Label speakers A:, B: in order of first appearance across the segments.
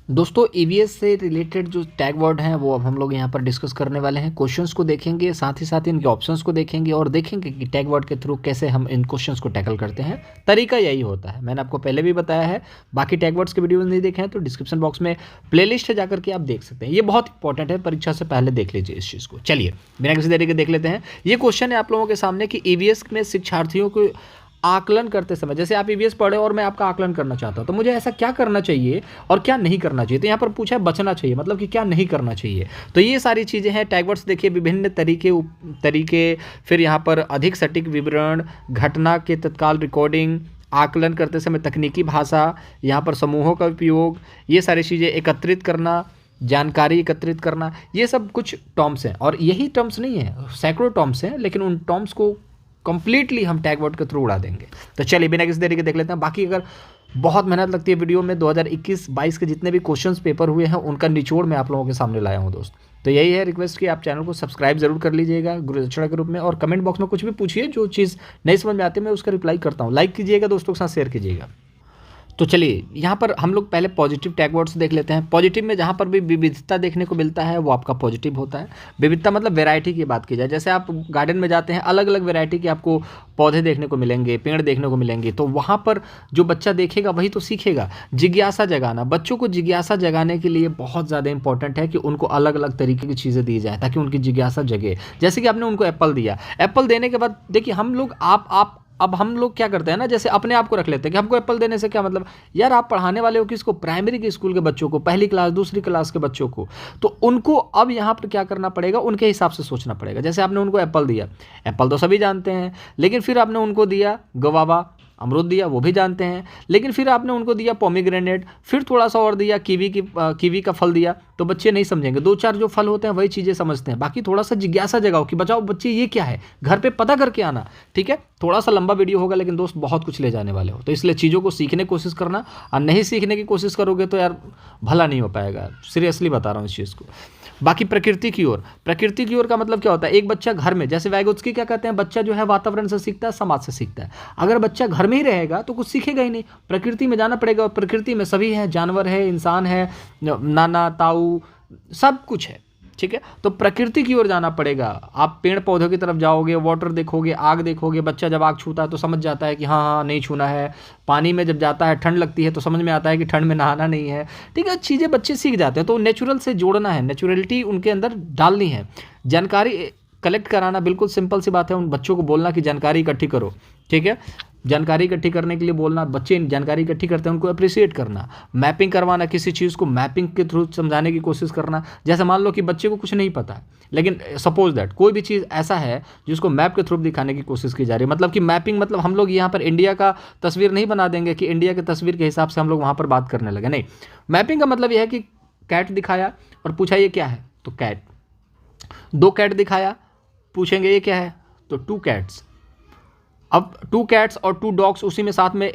A: दोस्तों ईवीएस से रिलेटेड जो टैग वर्ड हैं वो अब हम लोग यहाँ पर डिस्कस करने वाले हैं। क्वेश्चंस को देखेंगे, साथ ही साथ इनके ऑप्शंस को देखेंगे और देखेंगे कि टैग वर्ड के थ्रू कैसे हम इन क्वेश्चंस को टैकल करते हैं। तरीका यही होता है, मैंने आपको पहले भी बताया है। बाकी टैग वर्ड्स के वीडियो नहीं देखे हैं तो डिस्क्रिप्शन बॉक्स में प्लेलिस्ट है, जाकर के आप देख सकते हैं। ये बहुत इंपॉर्टेंट है, परीक्षा से पहले देख लीजिए इस चीज़ को। चलिए बिना किसी देरी के देख लेते हैं। ये क्वेश्चन है आप लोगों के सामने कि ईवीएस में शिक्षार्थियों को आकलन करते समय, जैसे आप ईवीएस पढ़े और मैं आपका आकलन करना चाहता हूं, तो मुझे ऐसा क्या करना चाहिए और क्या नहीं करना चाहिए। तो यहाँ पर पूछा है बचना चाहिए, मतलब कि क्या नहीं करना चाहिए। तो ये सारी चीज़ें हैं। टैग वर्ड्स देखिए, विभिन्न तरीके, फिर यहाँ पर अधिक सटीक विवरण, घटना के तत्काल रिकॉर्डिंग, आकलन करते समय तकनीकी भाषा, यहाँ पर समूहों का उपयोग, ये सारी चीज़ें, एकत्रित करना, जानकारी एकत्रित करना, ये सब कुछ टर्म्स हैं। और यही टर्म्स नहीं है, सैकड़ों टर्म्स हैं, लेकिन उन टर्म्स को कंप्लीटली हम टैग वर्ड के थ्रू उड़ा देंगे। तो चलिए बिना किसी देरी के देख लेते हैं। बाकी अगर बहुत मेहनत लगती है वीडियो में, 2021-22 के जितने भी क्वेश्चंस पेपर हुए हैं उनका निचोड़ मैं आप लोगों के सामने लाया हूं दोस्त। तो यही है रिक्वेस्ट कि आप चैनल को सब्सक्राइब जरूर कर लीजिएगा गुरु दक्षिणा के रूप में, और कमेंट बॉक्स में कुछ भी पूछिए, जो चीज़ नहीं समझ में आती है मैं उसका रिप्लाई करता हूँ। लाइक कीजिएगा, दोस्तों के साथ शेयर कीजिएगा। तो चलिए यहाँ पर हम लोग पहले पॉजिटिव टैग वर्ड्स देख लेते हैं। पॉजिटिव में जहाँ पर भी विविधता देखने को मिलता है वो आपका पॉजिटिव होता है। विविधता मतलब वैरायटी की बात की जाए, जैसे आप गार्डन में जाते हैं, अलग अलग वैरायटी के आपको पौधे देखने को मिलेंगे, पेड़ देखने को मिलेंगे, तो वहाँ पर जो बच्चा देखेगा वही तो सीखेगा। जिज्ञासा जगाना, बच्चों को जिज्ञासा जगाने के लिए बहुत ज़्यादा इंपॉर्टेंट है कि उनको अलग अलग तरीके की चीज़ें दी जाए ताकि उनकी जिज्ञासा जगे। जैसे कि आपने उनको एप्पल दिया, एप्पल देने के बाद देखिए हम लोग अब हम लोग क्या करते हैं ना, जैसे अपने आप को रख लेते हैं कि हमको एप्पल देने से क्या मतलब। यार आप पढ़ाने वाले हो किसको? प्राइमरी के स्कूल के बच्चों को, पहली क्लास दूसरी क्लास के बच्चों को। तो उनको अब यहाँ पर क्या करना पड़ेगा, उनके हिसाब से सोचना पड़ेगा। जैसे आपने उनको एप्पल दिया, एप्पल तो सभी जानते हैं, लेकिन फिर आपने उनको दिया गवावा, अमरूद दिया, वो भी जानते हैं, लेकिन फिर आपने उनको दिया पोमीग्रेनेट, फिर थोड़ा सा और दिया कीवी का फल दिया, तो बच्चे नहीं समझेंगे। दो चार जो फल होते हैं वही चीज़ें समझते हैं। बाकी थोड़ा सा जिज्ञासा जगाओ कि बचाओ बच्चे ये क्या है, घर पे पता करके आना। ठीक है, थोड़ा सा लंबा वीडियो होगा लेकिन दोस्त बहुत कुछ ले जाने वाले हो, तो इसलिए चीज़ों को सीखने की कोशिश करना। और नहीं सीखने की कोशिश करोगे तो यार भला नहीं हो पाएगा, सीरियसली बता रहा हूँ इस चीज़ को। बाकी प्रकृति की ओर का मतलब क्या होता है? एक बच्चा घर में, जैसे वैगोत्स्की क्या कहते हैं, बच्चा जो है वातावरण से सीखता है, समाज से सीखता है। अगर बच्चा घर में ही रहेगा तो कुछ सीखेगा ही नहीं, प्रकृति में जाना पड़ेगा। और प्रकृति में सभी हैं, जानवर है, इंसान है, नाना ताऊ सब कुछ है। ठीक है, तो प्रकृति की ओर जाना पड़ेगा। आप पेड़ पौधों की तरफ जाओगे, वाटर देखोगे, आग देखोगे। बच्चा जब आग छूता है तो समझ जाता है कि हाँ हाँ नहीं छूना है। पानी में जब जाता है, ठंड लगती है तो समझ में आता है कि ठंड में नहाना नहीं है। ठीक है, चीज़ें बच्चे सीख जाते हैं। तो नेचुरल से जोड़ना है, नेचुरलिटी उनके अंदर डालनी है। जानकारी कलेक्ट कराना, बिल्कुल सिंपल सी बात है। उन बच्चों को बोलना कि जानकारी इकट्ठी करो। ठीक है, जानकारी इकट्ठी करने के लिए बोलना, बच्चे जानकारी इकट्ठी करते हैं उनको अप्रिशिएट करना। मैपिंग करवाना, किसी चीज़ को मैपिंग के थ्रू समझाने की कोशिश करना। जैसे मान लो कि बच्चे को कुछ नहीं पता है, लेकिन सपोज दैट कोई भी चीज़ ऐसा है जिसको मैप के थ्रू दिखाने की कोशिश की जा रही है। मतलब कि मैपिंग मतलब हम लोग यहाँ पर इंडिया का तस्वीर नहीं बना देंगे कि इंडिया की तस्वीर के हिसाब से हम लोग वहाँ पर बात करने लगे, नहीं। मैपिंग का मतलब यह है कि कैट दिखाया और पूछा ये क्या है, तो कैट। दो कैट दिखाया, पूछेंगे ये क्या है, तो टू कैट्स। अब टू कैट्स और टू डॉग्स उसी में साथ में,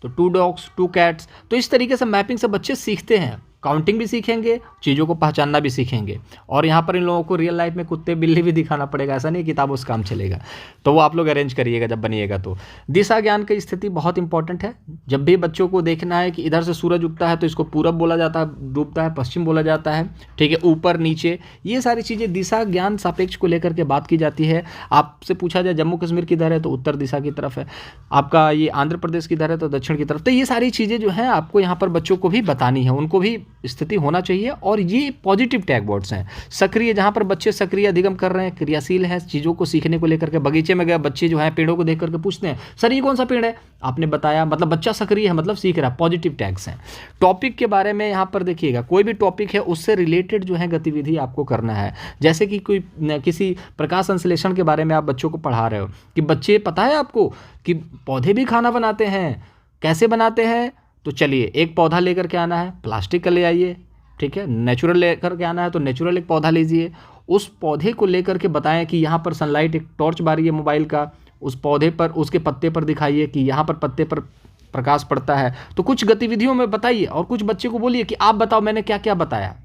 A: तो टू डॉग्स टू कैट्स। तो इस तरीके से मैपिंग से बच्चे सीखते हैं, काउंटिंग भी सीखेंगे, चीज़ों को पहचानना भी सीखेंगे। और यहाँ पर इन लोगों को रियल लाइफ में कुत्ते बिल्ली भी दिखाना पड़ेगा, ऐसा नहीं किताबों से काम चलेगा। तो वो आप लोग अरेंज करिएगा जब बनिएगा। तो दिशा ज्ञान की स्थिति बहुत इंपॉर्टेंट है। जब भी बच्चों को देखना है कि इधर से सूरज उगता है तो इसको पूरब बोला जाता है, डूबता है पश्चिम बोला जाता है। ठीक है, ऊपर नीचे, ये सारी चीज़ें दिशा ज्ञान सापेक्ष को लेकर के बात की जाती है। आपसे पूछा जाए जम्मू कश्मीर किधर है, तो उत्तर दिशा की तरफ है। आपका ये आंध्र प्रदेश किधर है, तो दक्षिण की तरफ। तो ये सारी चीज़ें जो हैं आपको यहाँ पर बच्चों को भी बतानी है, उनको भी स्थिति होना चाहिए। और ये पॉजिटिव टैग वर्ड्स हैं। सक्रिय, जहाँ पर बच्चे सक्रिय अधिगम कर रहे हैं, क्रियाशील हैं, चीज़ों को सीखने को लेकर के। बगीचे में गए बच्चे जो हैं, पेड़ों को देख करके पूछते हैं सर ये कौन सा पेड़ है, आपने बताया, मतलब बच्चा सक्रिय है, मतलब सीख रहा है। पॉजिटिव टैग्स हैं। टॉपिक के बारे में यहाँ पर देखिएगा, कोई भी टॉपिक है उससे रिलेटेड जो है गतिविधि आपको करना है। जैसे कि कोई किसी प्रकाश संश्लेषण के बारे में आप बच्चों को पढ़ा रहे हो कि बच्चे पता है आपको कि पौधे भी खाना बनाते हैं, कैसे बनाते हैं, तो चलिए एक पौधा लेकर के आना है, प्लास्टिक का ले आइए। ठीक है, नेचुरल लेकर के आना है तो नेचुरल एक पौधा लीजिए, उस पौधे को लेकर के बताएं कि यहाँ पर सनलाइट, एक टॉर्च बारी है मोबाइल का, उस पौधे पर, उसके पत्ते पर दिखाइए कि यहाँ पर पत्ते पर प्रकाश पड़ता है। तो कुछ गतिविधियों में बताइए और कुछ बच्चे को बोलिए कि आप बताओ मैंने क्या क्या बताया।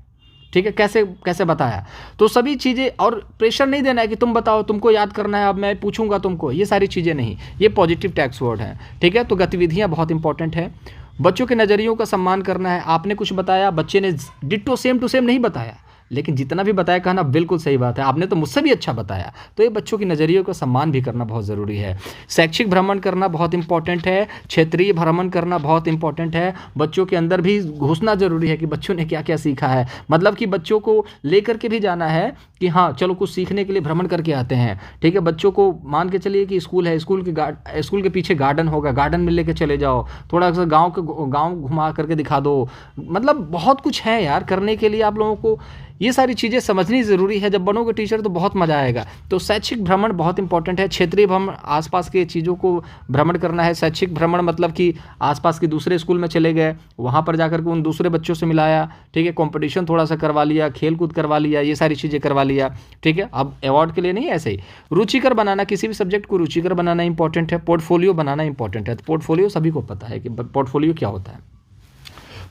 A: ठीक है, कैसे कैसे बताया, तो सभी चीज़ें। और प्रेशर नहीं देना है कि तुम बताओ, तुमको याद करना है, अब मैं पूछूंगा तुमको, ये सारी चीज़ें नहीं। ये पॉजिटिव टैग्स वर्ड हैं। ठीक है, तो गतिविधियाँ बहुत इंपॉर्टेंट है। बच्चों के नज़रियों का सम्मान करना है। आपने कुछ बताया, बच्चे ने डिट्टो सेम टू सेम नहीं बताया, लेकिन जितना भी बताया कहना बिल्कुल सही बात है, आपने तो मुझसे भी अच्छा बताया। तो ये बच्चों की नज़रियों का सम्मान भी करना बहुत ज़रूरी है। शैक्षिक भ्रमण करना बहुत इंपॉर्टेंट है, क्षेत्रीय भ्रमण करना बहुत इंपॉर्टेंट है। बच्चों के अंदर भी घुसना ज़रूरी है कि बच्चों ने क्या क्या सीखा है, मतलब कि बच्चों को लेकर के भी जाना है कि हाँ चलो कुछ सीखने के लिए भ्रमण करके आते हैं। ठीक है, बच्चों को मान के चलिए कि स्कूल है, स्कूल के पीछे गार्डन होगा, गार्डन में लेके चले जाओ, थोड़ा सा गाँव घुमा करके दिखा दो। मतलब बहुत कुछ है यार करने के लिए। आप लोगों को ये सारी चीज़ें समझनी ज़रूरी है। जब बनोगे टीचर तो बहुत मज़ा आएगा। तो शैक्षिक भ्रमण बहुत इंपॉर्टेंट है। क्षेत्रीय भ्रमण, आसपास के चीज़ों को भ्रमण करना है। शैक्षिक भ्रमण मतलब कि आसपास के दूसरे स्कूल में चले गए, वहाँ पर जाकर के उन दूसरे बच्चों से मिलाया। ठीक है, कंपटीशन थोड़ा सा करवा लिया, खेल कूद करवा लिया, ये सारी चीज़ें करवा लिया। ठीक है, अब अवार्ड के लिए नहीं, ऐसे ही रुचिकर बनाना, किसी भी सब्जेक्ट को रुचिकर बनाना इंपॉर्टेंट है। पोर्टफोलियो बनाना इंपॉर्टेंट है। तो पोर्टफोलियो सभी को पता है कि पोर्टफोलियो क्या होता है।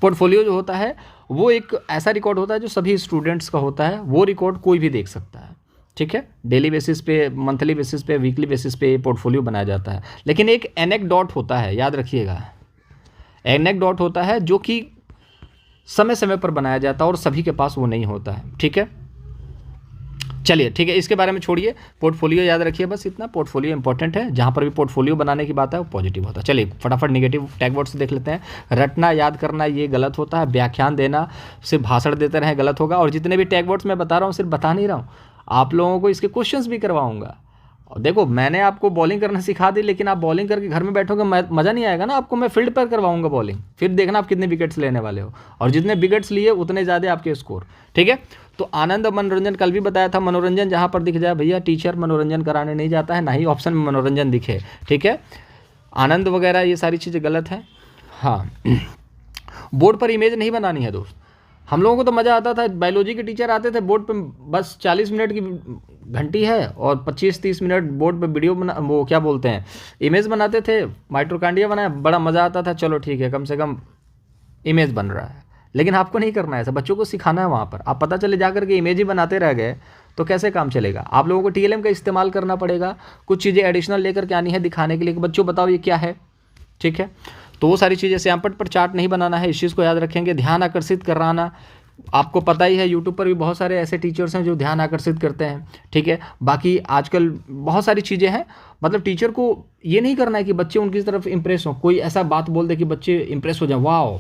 A: पोर्टफोलियो जो होता है वो एक ऐसा रिकॉर्ड होता है जो सभी स्टूडेंट्स का होता है। वो रिकॉर्ड कोई भी देख सकता है। ठीक है, डेली बेसिस पे, मंथली बेसिस पे, वीकली बेसिस पे पोर्टफोलियो बनाया जाता है। लेकिन एक एनेक्डोट होता है, याद रखिएगा, एनेक्डोट होता है जो कि समय समय पर बनाया जाता है और सभी के पास वो नहीं होता है। ठीक है, चलिए ठीक है, इसके बारे में छोड़िए, पोर्टफोलियो याद रखिए, बस इतना। पोर्टफोलियो इंपॉर्टेंट है, जहाँ पर भी पोर्टफोलियो बनाने की बात है वो पॉजिटिव होता है। चलिए फटाफट नेगेटिव टैग वर्ड से देख लेते हैं। रटना, याद करना, ये गलत होता है। व्याख्यान देना, सिर्फ भाषण देते रहें, गलत होगा। और जितने भी टैग वर्ड्स मैं बता रहा हूँ सिर्फ बता नहीं रहा हूँ, आप लोगों को इसके क्वेश्चंस भी करवाऊंगा। और देखो मैंने आपको बॉलिंग करना सिखा दी, लेकिन आप बॉलिंग करके घर में बैठोगे मज़ा नहीं आएगा ना। आपको मैं फील्ड पर करवाऊंगा बॉलिंग, फिर देखना आप कितने विकेट्स लेने वाले हो, और जितने विकेट्स लिए उतने ज़्यादा आपके स्कोर। ठीक है, तो आनंद और मनोरंजन, कल भी बताया था, मनोरंजन जहाँ पर दिख जाए भैया, टीचर मनोरंजन कराने नहीं जाता है, ना ही ऑप्शन में मनोरंजन दिखे। ठीक है, आनंद वगैरह ये सारी चीज़ें गलत हैं। हाँ, बोर्ड पर इमेज नहीं बनानी है दोस्त। हम लोगों को तो मज़ा आता था, बायोलॉजी के टीचर आते थे, बोर्ड पे बस 40 मिनट की घंटी है और 25-30 मिनट बोर्ड पे वीडियो बना, वो क्या बोलते हैं, इमेज बनाते थे, माइटोकॉन्ड्रिया बनाया, बड़ा मज़ा आता था। चलो ठीक है, कम से कम इमेज बन रहा है। लेकिन आपको नहीं करना है ऐसा, बच्चों को सिखाना है वहाँ पर। आप पता चले जा करके इमेज ही बनाते रह गए तो कैसे काम चलेगा। आप लोगों को TLM का इस्तेमाल करना पड़ेगा, कुछ चीज़ें एडिशनल लेकर के आनी है दिखाने के लिए कि बच्चों बताओ ये क्या है। ठीक है, तो वो सारी चीज़ें, श्यामपट्ट पर चार्ट नहीं बनाना है, इस चीज़ को याद रखेंगे। ध्यान आकर्षित कराना, आपको पता ही है यूट्यूब पर भी बहुत सारे ऐसे टीचर्स हैं जो ध्यान आकर्षित करते हैं। ठीक है, बाकी आजकल बहुत सारी चीज़ें हैं, मतलब टीचर को ये नहीं करना है कि बच्चे उनकी तरफ इंप्रेस हों, कोई ऐसा बात बोल दे कि बच्चे इंप्रेस हो जाए, वाह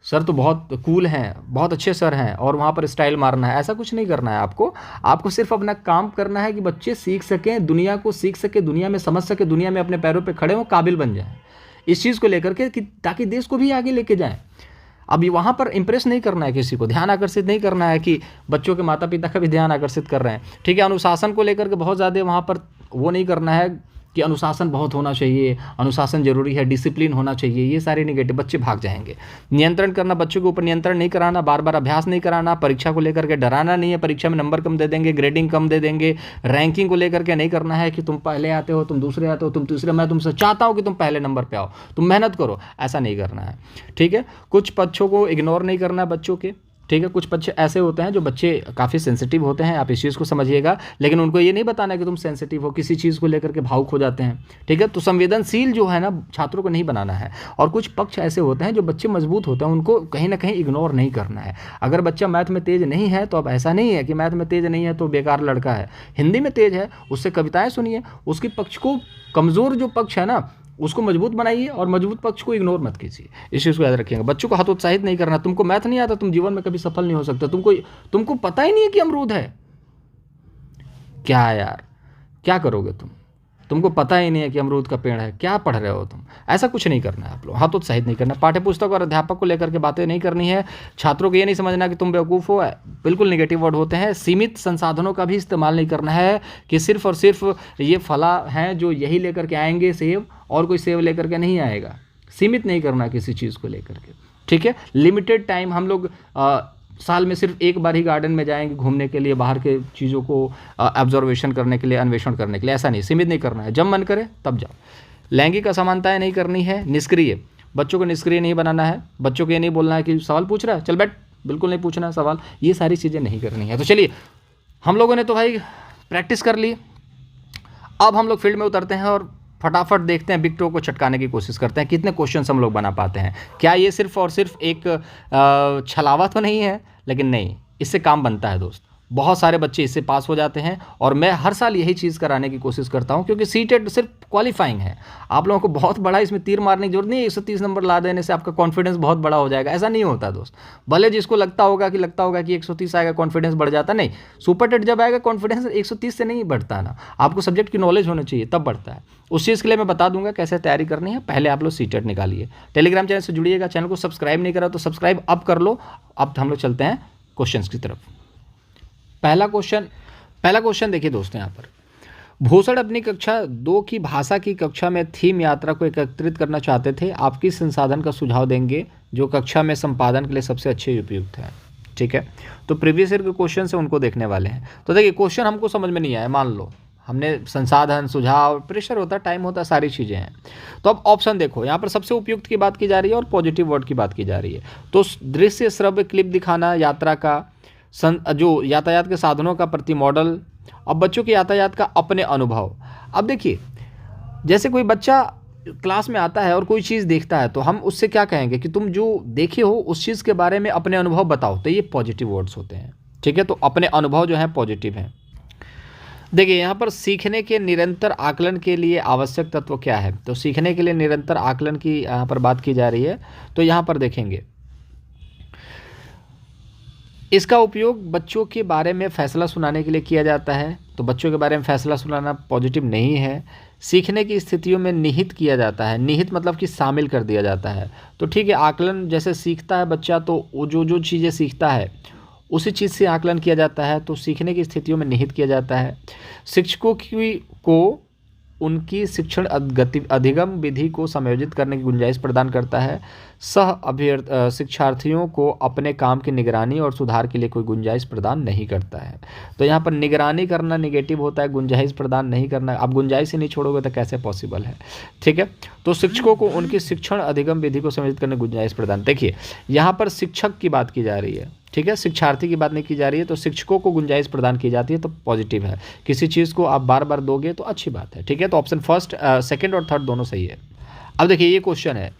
A: सर तो बहुत कूल हैं, बहुत अच्छे सर हैं, और वहाँ पर स्टाइल मारना है, ऐसा कुछ नहीं करना है आपको सिर्फ अपना काम करना है कि बच्चे सीख सकें, दुनिया को सीख सके, दुनिया में समझ सके, दुनिया में अपने पैरों पे खड़े हों, काबिल बन जाएं इस चीज़ को लेकर के, कि ताकि देश को भी आगे लेके जाएं। अभी वहाँ पर इंप्रेस नहीं करना है किसी को, ध्यान आकर्षित नहीं करना है कि बच्चों के माता पिता का भी ध्यान आकर्षित कर रहे हैं। ठीक है, अनुशासन को लेकर के बहुत ज़्यादा वहाँ पर वो नहीं करना है कि अनुशासन बहुत होना चाहिए, अनुशासन जरूरी है, डिसिप्लिन होना चाहिए, ये सारे निगेटिव, बच्चे भाग जाएंगे। नियंत्रण करना, बच्चों के ऊपर नियंत्रण नहीं कराना, बार बार अभ्यास नहीं कराना, परीक्षा को लेकर के डराना नहीं है, परीक्षा में नंबर कम दे देंगे, ग्रेडिंग कम दे देंगे, रैंकिंग को लेकर के नहीं करना है कि तुम पहले आते हो, तुम दूसरे आते हो, तुम तीसरे, मैं तुमसे चाहता हूँ कि तुम पहले नंबर पर आओ, तुम मेहनत करो, ऐसा नहीं करना है। ठीक है, कुछ पक्षों को इग्नोर नहीं करना है बच्चों के। ठीक है, कुछ बच्चे ऐसे होते हैं जो बच्चे काफ़ी सेंसिटिव होते हैं, आप इस चीज़ को समझिएगा, लेकिन उनको ये नहीं बताना कि तुम सेंसिटिव हो, किसी चीज़ को लेकर के भावुक हो जाते हैं। ठीक है, तो संवेदनशील जो है ना छात्रों को नहीं बनाना है। और कुछ पक्ष ऐसे होते हैं जो बच्चे मजबूत होते हैं, उनको कहीं ना कहीं इग्नोर नहीं करना है। अगर बच्चा मैथ में तेज़ नहीं है तो अब ऐसा नहीं है कि मैथ में तेज़ नहीं है तो बेकार लड़का है, हिंदी में तेज़ है, उससे कविताएँ सुनिए, उसके पक्ष को, कमज़ोर जो पक्ष है ना उसको मजबूत बनाइए, और मजबूत पक्ष को इग्नोर मत कीजिए। इस चीज़ को याद रखिएगा। बच्चों को हतोत्साहित नहीं करना, तुमको मैथ नहीं आता, तुम जीवन में कभी सफल नहीं हो सकते, तुमको पता ही नहीं है कि अमरूद है, क्या यार क्या करोगे तुमको पता ही नहीं है कि अमरूद का पेड़ है, क्या पढ़ रहे हो तुम। ऐसा कुछ नहीं करना है आप लोग, हतोत्साहित नहीं करना। पाठ्यपुस्तक और अध्यापक को लेकर के बातें नहीं करनी है। छात्रों को ये नहीं समझना कि तुम बेवकूफ़ हो, बिल्कुल नेगेटिव वर्ड होते हैं। सीमित संसाधनों का भी इस्तेमाल नहीं करना है कि सिर्फ और सिर्फ ये फला हैं जो यही लेकर के आएंगे सेब, और कोई सेब लेकर के नहीं आएगा। सीमित नहीं करना किसी चीज़ को लेकर के। ठीक है, लिमिटेड टाइम, हम लोग साल में सिर्फ एक बार ही गार्डन में जाएंगे घूमने के लिए, बाहर के चीज़ों को ऑब्जर्वेशन करने के लिए, अन्वेषण करने के लिए, ऐसा नहीं, सीमित नहीं करना है। जब मन करे तब जाओ। लैंगिक असमानताएं नहीं करनी है। निष्क्रिय, बच्चों को निष्क्रिय नहीं बनाना है। बच्चों को ये नहीं बोलना है कि सवाल पूछ रहा है चल बैठ, बिल्कुल नहीं पूछना है सवाल, ये सारी चीज़ें नहीं करनी है। तो चलिए, हम लोगों ने तो भाई प्रैक्टिस कर ली, अब हम लोग फील्ड में उतरते हैं और फटाफट देखते हैं, बिग टो को चटकाने की कोशिश करते हैं, कितने क्वेश्चन हम लोग बना पाते हैं। क्या ये सिर्फ और सिर्फ एक छलावा तो नहीं है, लेकिन नहीं, इससे काम बनता है दोस्त। बहुत सारे बच्चे इससे पास हो जाते हैं और मैं हर साल यही चीज़ कराने की कोशिश करता हूं, क्योंकि सीटेट सिर्फ क्वालिफाइंग है। आप लोगों को बहुत बड़ा इसमें तीर मारने की जरूरत नहीं है। 130 नंबर ला देने से आपका कॉन्फिडेंस बहुत बड़ा हो जाएगा, ऐसा नहीं होता दोस्त। भले जिसको लगता होगा कि 130 आएगा कॉन्फिडेंस बढ़ जाता, नहीं, सुपर टेट जब आएगा कॉन्फिडेंस 130 से नहीं बढ़ता ना, आपको सब्जेक्ट की नॉलेज होनी चाहिए तब बढ़ता है। उस चीज़ के लिए मैं बता दूंगा कैसे तैयारी करनी है। पहले आप लोग सीटेट निकालिए। टेलीग्राम चैनल से जुड़िएगा, चैनल को सब्सक्राइब नहीं करा तो सब्सक्राइब अब कर लो। अब हम लोग चलते हैं क्वेश्चन की तरफ। पहला क्वेश्चन देखिए दोस्तों, यहाँ पर भूषण अपनी कक्षा 2 की भाषा की कक्षा में थीम यात्रा को एकत्रित करना चाहते थे। आप किस संसाधन का सुझाव देंगे जो कक्षा में संपादन के लिए सबसे अच्छे उपयुक्त है? ठीक है, तो प्रीवियस ईयर के क्वेश्चन से उनको देखने वाले हैं। तो देखिए, क्वेश्चन हमको समझ में नहीं आया, मान लो हमने संसाधन, सुझाव, प्रेशर होता, टाइम होता, सारी चीज़ें हैं। तो अब ऑप्शन देखो, यहाँ पर सबसे उपयुक्त की बात की जा रही है और पॉजिटिव वर्ड की बात की जा रही है। तो दृश्य श्रव्य क्लिप दिखाना, यात्रा का जो यातायात के साधनों का प्रति मॉडल, अब बच्चों के यातायात का अपने अनुभव। अब देखिए, जैसे कोई बच्चा क्लास में आता है और कोई चीज़ देखता है तो हम उससे क्या कहेंगे कि तुम जो देखे हो उस चीज़ के बारे में अपने अनुभव बताओ, तो ये पॉजिटिव वर्ड्स होते हैं। ठीक है, तो अपने अनुभव जो है पॉजिटिव हैं। देखिए, यहाँ पर सीखने के निरंतर आकलन के लिए आवश्यक तत्व क्या है? तो सीखने के लिए निरंतर आकलन की यहाँ पर बात की जा रही है। तो यहाँ पर देखेंगे, इसका उपयोग बच्चों के बारे में फैसला सुनाने के लिए किया जाता है। तो बच्चों के बारे में फैसला सुनाना पॉजिटिव नहीं है। सीखने की स्थितियों में निहित किया जाता है। निहित मतलब कि शामिल कर दिया जाता है। तो ठीक है, आकलन जैसे सीखता है बच्चा, तो वो जो चीज़ें सीखता है उसी चीज़ से आकलन किया जाता है, तो सीखने की स्थितियों में निहित किया जाता है। शिक्षकों को उनकी शिक्षण अधिगम विधि को समायोजित करने की गुंजाइश प्रदान करता है। शिक्षार्थियों को अपने काम की निगरानी और सुधार के लिए कोई गुंजाइश प्रदान नहीं करता है। तो यहाँ पर निगरानी करना नेगेटिव होता है, गुंजाइश प्रदान नहीं करना। आप गुंजाइश ही नहीं छोड़ोगे तो कैसे पॉसिबल है? ठीक है, तो शिक्षकों को उनकी शिक्षण अधिगम विधि को समायोजित करने की गुंजाइश प्रदान। देखिए, यहाँ पर शिक्षक की बात की जा रही है, ठीक है, शिक्षार्थी की बात नहीं की जा रही है। तो शिक्षकों को गुंजाइश प्रदान की जाती है, तो पॉजिटिव है। किसी चीज़ को आप बार बार दोगे तो अच्छी बात है। ठीक है, तो ऑप्शन फर्स्ट, सेकंड और थर्ड दोनों सही है। अब देखिए, ये क्वेश्चन है,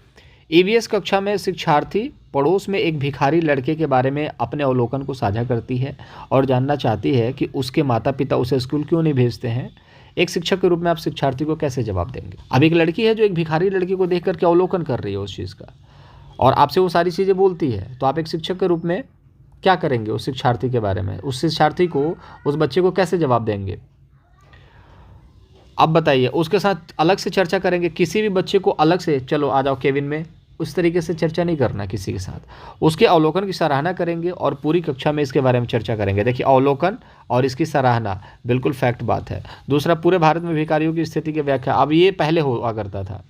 A: ईवीएस कक्षा में शिक्षार्थी पड़ोस में एक भिखारी लड़के के बारे में अपने अवलोकन को साझा करती है और जानना चाहती है कि उसके माता पिता उसे स्कूल क्यों नहीं भेजते हैं। एक शिक्षक के रूप में आप शिक्षार्थी को कैसे जवाब देंगे? अब एक लड़की है जो एक भिखारी लड़के को देख करके अवलोकन कर रही है उस चीज़ का, और आपसे वो सारी चीज़ें बोलती है, तो आप एक शिक्षक के रूप में क्या करेंगे उस शिक्षार्थी के बारे में? उस शिक्षार्थी को, उस बच्चे को कैसे जवाब देंगे? अब बताइए, उसके साथ अलग से चर्चा करेंगे? किसी भी बच्चे को अलग से, चलो आ जाओ केविन में, उस तरीके से चर्चा नहीं करना किसी के साथ। उसके अवलोकन की सराहना करेंगे और पूरी कक्षा में इसके बारे में चर्चा करेंगे। देखिए, अवलोकन और इसकी सराहना बिल्कुल फैक्ट बात है। दूसरा, पूरे भारत में भिखारियों की स्थिति की व्याख्या। अब ये पहले हुआ करता था,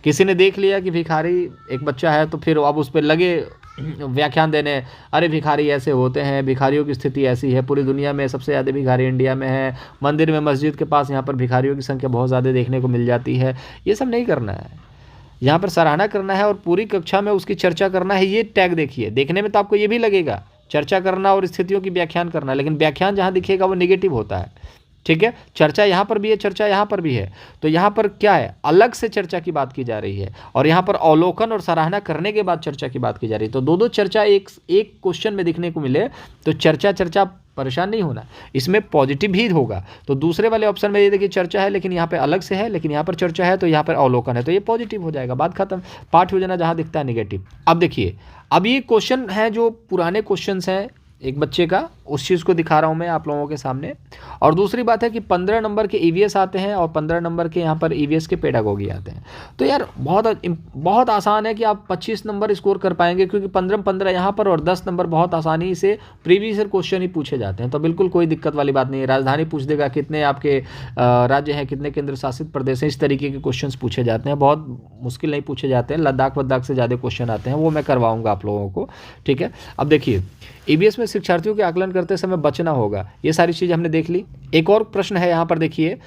A: किसी ने देख लिया कि भिखारी एक बच्चा है, तो फिर अब उस पर लगे व्याख्यान देने, अरे भिखारी ऐसे होते हैं, भिखारियों की स्थिति ऐसी है, पूरी दुनिया में सबसे ज़्यादा भिखारी इंडिया में है, मंदिर में, मस्जिद के पास यहाँ पर भिखारियों की संख्या बहुत ज़्यादा देखने को मिल जाती है। ये सब नहीं करना है, यहाँ पर सराहना करना है और पूरी कक्षा में उसकी चर्चा करना है। ये टैग देखिए, देखने में तो आपको ये भी लगेगा चर्चा करना और स्थितियों की व्याख्यान करना, लेकिन व्याख्यान जहाँ दिखेगा वो नेगेटिव होता है। ठीक है, चर्चा यहाँ पर भी है, चर्चा यहाँ पर भी है। तो यहाँ पर क्या है, अलग से चर्चा की बात की जा रही है, और यहाँ पर अवलोकन और सराहना करने के बाद चर्चा की बात की जा रही है। तो दो चर्चा एक क्वेश्चन में दिखने को मिले तो चर्चा, परेशान नहीं होना, इसमें पॉजिटिव ही होगा। तो दूसरे वाले ऑप्शन में ये देखिए, चर्चा है लेकिन यहाँ पे अलग से है, लेकिन यहाँ पर चर्चा है तो यहाँ पर अवलोकन है, तो ये पॉजिटिव हो जाएगा, बात खत्म। पाठ योजना जहाँ दिखता है नेगेटिव। अब देखिए, अब ये क्वेश्चन है जो पुराने क्वेश्चन हैं एक बच्चे का, उस चीज़ को दिखा रहा हूँ मैं आप लोगों के सामने। और दूसरी बात है कि 15 नंबर के ईवीएस आते हैं और 15 नंबर के यहाँ पर ईवीएस के पेडागोगी आते हैं। तो यार बहुत आसान है कि आप 25 नंबर स्कोर कर पाएंगे, क्योंकि 15 यहाँ पर और 10 नंबर बहुत आसानी से प्रीवियस ईयर क्वेश्चन ही पूछे जाते हैं। तो बिल्कुल कोई दिक्कत वाली बात नहीं है। राजधानी पूछ देगा, कितने आपके राज्य हैं, कितने केंद्र शासित प्रदेश हैं, इस तरीके के क्वेश्चन पूछे जाते हैं। बहुत मुश्किल नहीं पूछे जाते हैं, लद्दाख से ज़्यादा क्वेश्चन आते हैं, वो मैं करवाऊँगा आप लोगों को। ठीक है, अब देखिए, ईवीएस में शिक्षार्थियों के आकलन करते समय बचना होगा, ये सारी चीज़ हमने देख ली। एक और प्रश्न है यहाँ पर देखिए,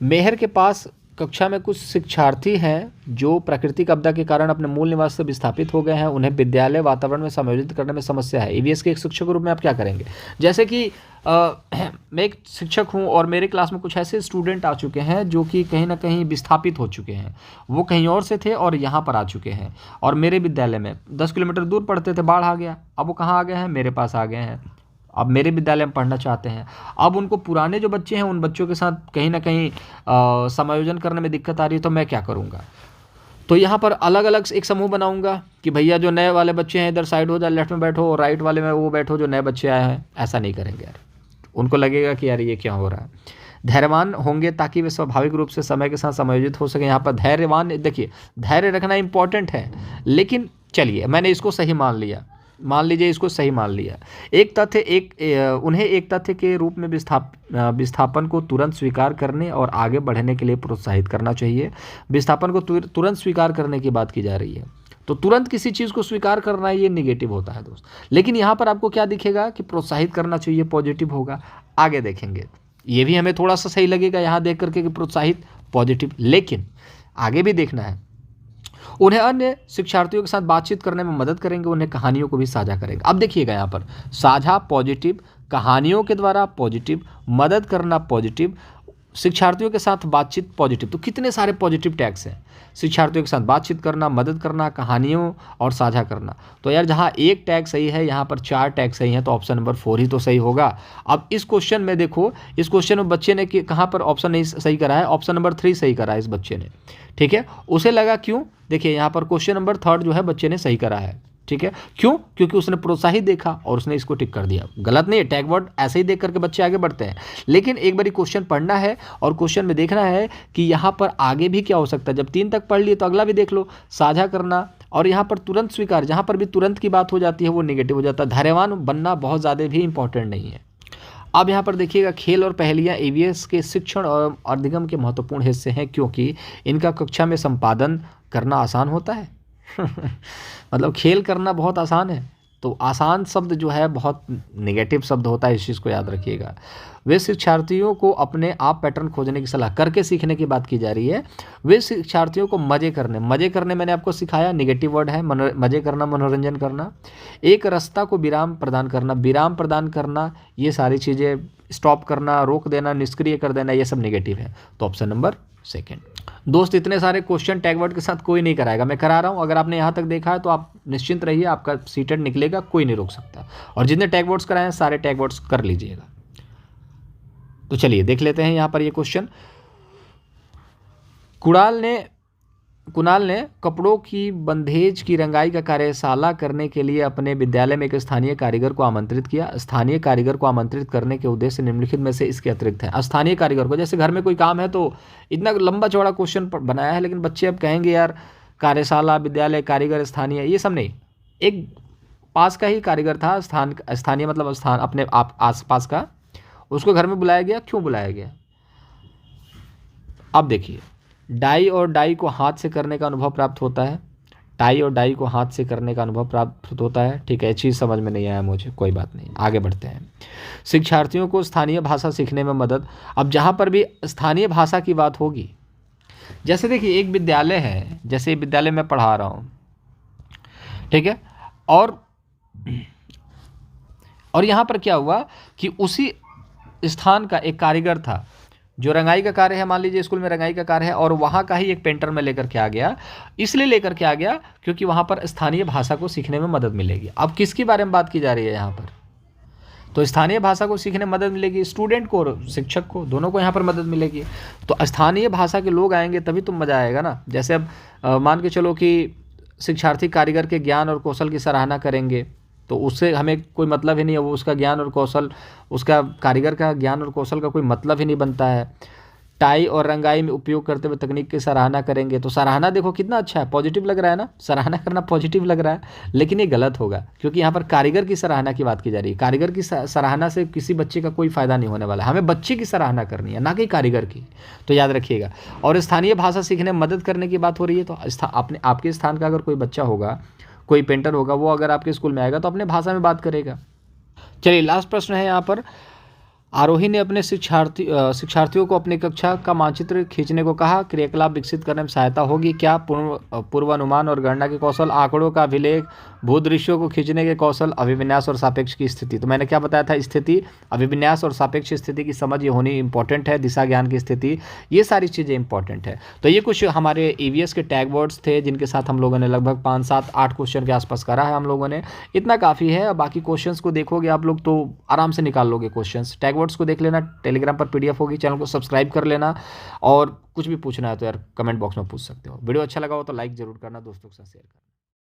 A: मेहर के पास कक्षा में कुछ शिक्षार्थी हैं जो प्राकृतिक आपदा के कारण अपने मूल निवास से विस्थापित हो गए हैं, उन्हें विद्यालय वातावरण में समायोजित करने में समस्या है। ईवीएस के एक शिक्षक के रूप में आप क्या करेंगे? जैसे कि मैं एक शिक्षक हूं और मेरे क्लास में कुछ ऐसे स्टूडेंट आ चुके हैं जो कि कहीं ना कहीं विस्थापित हो चुके हैं। वो कहीं और से थे और यहाँ पर आ चुके हैं, और मेरे विद्यालय में 10 किलोमीटर दूर पढ़ते थे, बाढ़ आ गया, अब वो कहाँ आ गए हैं? मेरे पास आ गए हैं। अब मेरे विद्यालय में पढ़ना चाहते हैं। अब उनको पुराने जो बच्चे हैं उन बच्चों के साथ कहीं ना कहीं समायोजन करने में दिक्कत आ रही है, तो मैं क्या करूँगा? तो यहाँ पर अलग अलग एक समूह बनाऊंगा कि भैया जो नए वाले बच्चे हैं इधर साइड हो जाए, लेफ्ट में बैठो, और राइट वाले में वो बैठो जो नए बच्चे आए हैं। ऐसा नहीं करेंगे यार, उनको लगेगा कि यार ये क्या हो रहा है। धैर्यवान होंगे ताकि वे स्वाभाविक रूप से समय के साथ समायोजित हो सके। यहाँ पर धैर्यवान, देखिए धैर्य रखना इंपॉर्टेंट है, लेकिन चलिए मैंने इसको सही मान लिया, मान लीजिए इसको सही मान लिया। एक तथ्य उन्हें एक तथ्य के रूप में विस्थापन को तुरंत स्वीकार करने और आगे बढ़ने के लिए प्रोत्साहित करना चाहिए। विस्थापन को तुरंत स्वीकार करने की बात की जा रही है, तो तुरंत किसी चीज़ को स्वीकार करना ये निगेटिव होता है दोस्त। लेकिन यहाँ पर आपको क्या दिखेगा कि प्रोत्साहित करना चाहिए, पॉजिटिव होगा। आगे देखेंगे, ये भी हमें थोड़ा सा सही लगेगा यहाँ देख करके कि प्रोत्साहित पॉजिटिव, लेकिन आगे भी देखना है। उन्हें अन्य शिक्षार्थियों के साथ बातचीत करने में मदद करेंगे, उन्हें कहानियों को भी साझा करेंगे। अब देखिएगा यहाँ पर साझा पॉजिटिव, कहानियों के द्वारा पॉजिटिव, मदद करना पॉजिटिव, शिक्षार्थियों के साथ बातचीत पॉजिटिव। तो कितने सारे पॉजिटिव टैग्स हैं, शिक्षार्थियों के साथ बातचीत करना, मदद करना, कहानियों और साझा करना। तो यार जहाँ एक टैग सही है यहाँ पर 4 टैग सही हैं, तो ऑप्शन नंबर 4 ही तो सही होगा। अब इस क्वेश्चन में देखो, इस क्वेश्चन में बच्चे ने कहाँ पर ऑप्शन नहीं सही करा है, ऑप्शन नंबर 3 सही करा है इस बच्चे ने, ठीक है। उसे लगा क्यों? देखिए यहाँ पर क्वेश्चन नंबर 3 जो है बच्चे ने सही करा है, ठीक है। क्यों? क्योंकि उसने प्रोत्साहित देखा और उसने इसको टिक कर दिया। गलत नहीं है, टैग वर्ड ऐसे ही देख करके बच्चे आगे बढ़ते हैं, लेकिन एक बारी क्वेश्चन पढ़ना है और क्वेश्चन में देखना है कि यहाँ पर आगे भी क्या हो सकता है। जब 3 तक पढ़ लिए तो अगला भी देख लो, साझा करना, और यहाँ पर तुरंत स्वीकार, जहाँ पर भी तुरंत की बात हो जाती है वो निगेटिव हो जाता है। धैर्यवान बनना बहुत ज़्यादा भी इंपॉर्टेंट नहीं है। अब यहाँ पर देखिएगा, खेल और पहेलियाँ ईवीएस के शिक्षण और अधिगम के महत्वपूर्ण हिस्से हैं, क्योंकि इनका कक्षा में संपादन करना आसान होता है। मतलब खेल करना बहुत आसान है, तो आसान शब्द जो है बहुत नेगेटिव शब्द होता है, इस चीज़ को याद रखिएगा। वे शिक्षार्थियों को अपने आप पैटर्न खोजने की सलाह, करके सीखने की बात की जा रही है। वे शिक्षार्थियों को मज़े करने मैंने आपको सिखाया, निगेटिव वर्ड है, मज़े करना, मनोरंजन करना। एक रास्ता को विराम प्रदान करना, ये सारी चीज़ें, स्टॉप करना, रोक देना, निष्क्रिय कर देना, ये सब नेगेटिव है, तो ऑप्शन नंबर 2। दोस्त इतने सारे क्वेश्चन टैग वर्ड के साथ कोई नहीं कराएगा, मैं करा रहा हूँ। अगर आपने यहाँ तक देखा है तो आप निश्चिंत रहिए, आपका सीटेड निकलेगा, कोई नहीं रोक सकता। और जितने टैग वर्ड्स कराए हैं सारे टैग वर्ड्स कर लीजिएगा। तो चलिए देख लेते हैं यहाँ पर ये क्वेश्चन। कुणाल ने कपड़ों की बंधेज की रंगाई का कार्यशाला करने के लिए अपने विद्यालय में एक स्थानीय कारीगर को आमंत्रित किया। स्थानीय कारीगर को आमंत्रित करने के उद्देश्य निम्नलिखित में से इसके अतिरिक्त है। स्थानीय कारीगर को, जैसे घर में कोई काम है, तो इतना लंबा चौड़ा क्वेश्चन बनाया है, लेकिन बच्चे अब कहेंगे यार कार्यशाला, विद्यालय, कारीगर, स्थानीय, ये सब नहीं, एक पास का ही कारीगर था, स्थानीय मतलब स्थान अपने आप आस पास का, उसको घर में बुलाया गया। क्यों बुलाया गया? अब देखिए, डाई और डाई को हाथ से करने का अनुभव प्राप्त होता है, टाई और डाई को हाथ से करने का अनुभव प्राप्त होता है, ठीक है। चीज़ समझ में नहीं आया मुझे, कोई बात नहीं, आगे बढ़ते हैं। शिक्षार्थियों को स्थानीय भाषा सीखने में मदद। अब जहाँ पर भी स्थानीय भाषा की बात होगी, जैसे देखिए एक विद्यालय है, जैसे विद्यालय में पढ़ा रहा हूँ, ठीक है, और यहाँ पर क्या हुआ कि उसी स्थान का एक कारीगर था जो रंगाई का कार्य है, मान लीजिए स्कूल में रंगाई का कार्य है, और वहाँ का ही एक पेंटर में लेकर के आ गया। इसलिए लेकर के आ गया क्योंकि वहाँ पर स्थानीय भाषा को सीखने में मदद मिलेगी। अब किसके बारे में बात की जा रही है यहाँ पर? तो स्थानीय भाषा को सीखने में मदद मिलेगी, स्टूडेंट को और शिक्षक को, दोनों को यहाँ पर मदद मिलेगी। तो स्थानीय भाषा के लोग आएंगे तभी तो मज़ा आएगा ना। जैसे अब मान के चलो कि शिक्षार्थी कारीगर के ज्ञान और कौशल की सराहना करेंगे, तो उससे हमें कोई मतलब ही नहीं है, वो उसका ज्ञान और कौशल, उसका कारीगर का ज्ञान और कौशल का कोई मतलब ही नहीं बनता है। टाई और रंगाई में उपयोग करते हुए तकनीक की सराहना करेंगे, तो सराहना देखो कितना अच्छा है, पॉजिटिव लग रहा है ना, सराहना करना पॉजिटिव लग रहा है, लेकिन ये गलत होगा क्योंकि यहाँ पर कारीगर की सराहना की बात की जा रही है। कारीगर की सराहना से किसी बच्चे का कोई फ़ायदा नहीं होने वाला, हमें बच्चे की सराहना करनी है, ना कि कारीगर की, तो याद रखिएगा। और स्थानीय भाषा सीखने में मदद करने की बात हो रही है, तो आपके स्थान का अगर कोई बच्चा होगा, कोई पेंटर होगा, वो अगर आपके स्कूल में आएगा तो अपने भाषा में बात करेगा। चलिए लास्ट प्रश्न है यहाँ पर, आरोही ने अपने शिक्षार्थियों को अपनी कक्षा का मानचित्र खींचने को कहा। क्रियाकलाप विकसित करने में सहायता होगी क्या? पूर्वानुमान और गणना के कौशल, आंकड़ों का अभिलेख, भूदृश्यों को खींचने के कौशल, अभिविन्यास और सापेक्ष की स्थिति। तो मैंने क्या बताया था? स्थिति, अभिविन्यास और सापेक्ष स्थिति की समझ ये होनी इंपॉर्टेंट है। दिशा ज्ञान की स्थिति, ये सारी चीज़ें इंपॉर्टेंट है। तो ये कुछ हमारे ईवीएस के टैग वर्ड्स थे जिनके साथ हम लोगों ने लगभग 5, 7, 8 क्वेश्चन के आसपास करा है हम लोगों ने। इतना काफ़ी है। बाकी क्वेश्चंस को देखोगे आप लोग तो आराम से निकाल लोगे क्वेश्चंस। टैग वर्ड्स को देख लेना, टेलीग्राम पर पीडीएफ होगी, चैनल को सब्सक्राइब कर लेना। और कुछ भी पूछना है तो यार कमेंट बॉक्स में पूछ सकते हो। वीडियो अच्छा लगा हो तो लाइक जरूर करना, दोस्तों के साथ शेयर करना।